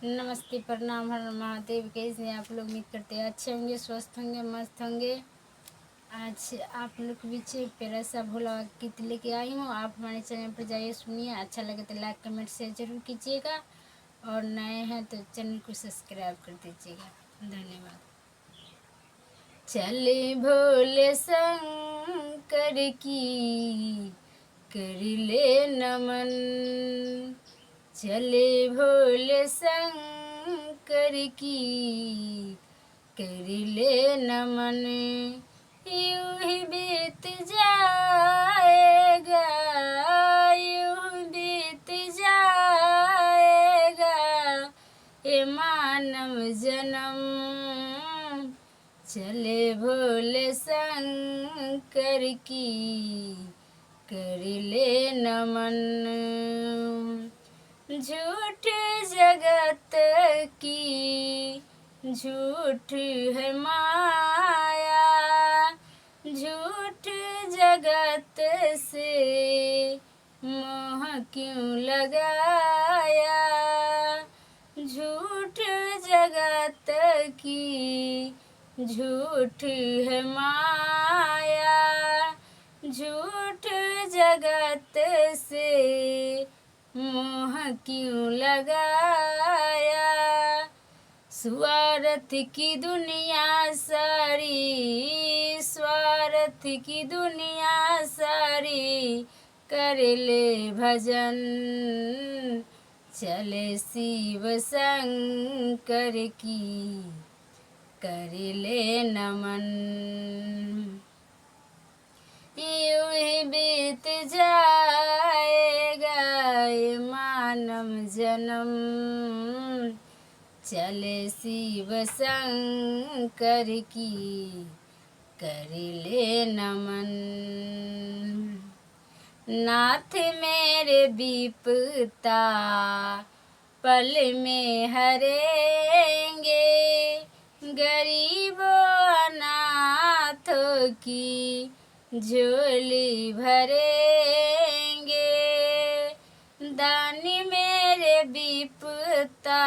नमस्ते, प्रणाम, हर महादेव। कैसे हैं आप लोग? उम्मीद करते हैं अच्छे होंगे, स्वस्थ होंगे, मस्त होंगे। आज आप लोग के बीच एक प्यारा सा भोला गीत लेके आई हूँ। आप हमारे चैनल पर जाइए, सुनिए। अच्छा लगे तो लाइक कमेंट शेयर जरूर कीजिएगा, और नए हैं तो चैनल को सब्सक्राइब कर दीजिएगा। धन्यवाद। चले भोले शंकर की कर ले नमन, चले भोले शंकर की कर ले नमन। यूं ही बीत जाएगा, यूं बीत जाएगा ये मानव जन्म। चले भोले शंकर की कर ले नमन। झूठ जगत की झूठ है माया, झूठ जगत से मोह क्यों लगाया। झूठ जगत की झूठ है माया, झूठ जगत से मोह क्यों लगाया। स्वार्थ की दुनिया सारी, स्वार्थ की दुनिया सारी कर ले भजन। चले शिव शंकर की कर ले नमन। यूं ही बीत जाएगा ये मानव जन्म। चले शिव शंकर की कर ले नमन। नाथ मेरे विपता पल में हरेंगे, गरीबों अनाथों की झोली भरेंगे। दानी मेरे विपता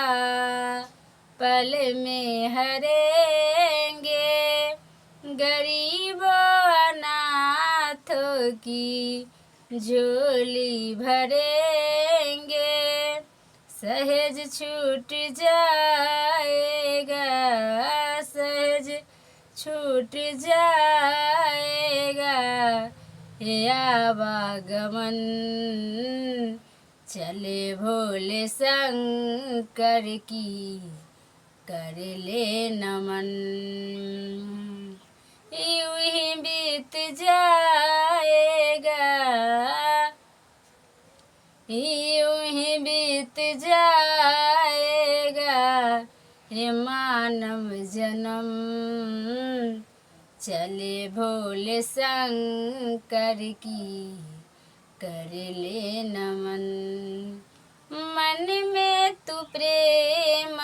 पल में हरेंगे, गरीबों अनाथों की झोली भरेंगे। सहज छूट जाएगा, सहज छूट जाएगा ये आवागमन। चले भोले शंकर की कर ले नमन। यूं ही बीत जाएगा, यूं ही बीत जाएगा ये मानव जन्म। चले भोले शंकर की कर ले नमन। मन में तू प्रेम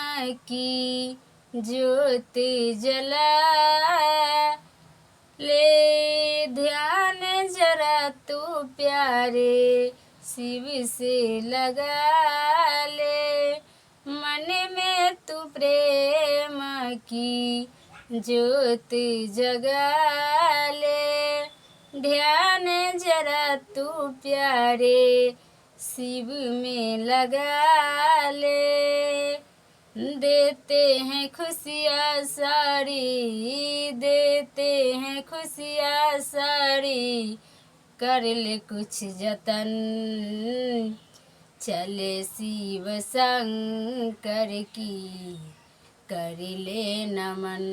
की ज्योत जला ले, ध्यान जरा तू प्यारे शिव से लगा ले। मन में तू प्रेम की ज्योत जगा ले, ध्यान जरा तू प्यारे शिव में लगा ले। देते हैं खुशियाँ सारी, देते हैं खुशियाँ सारी, कर ले कुछ जतन। चले शिव शंकर की कर ले नमन।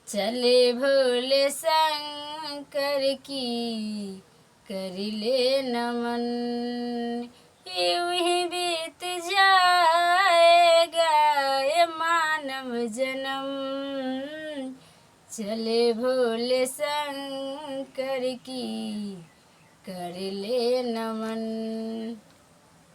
चले भोले शंकर की कर ले नमन। यूं ही बीत जाएगा ये मानव जन्म। चले भोले शंकर की कर ले नमन।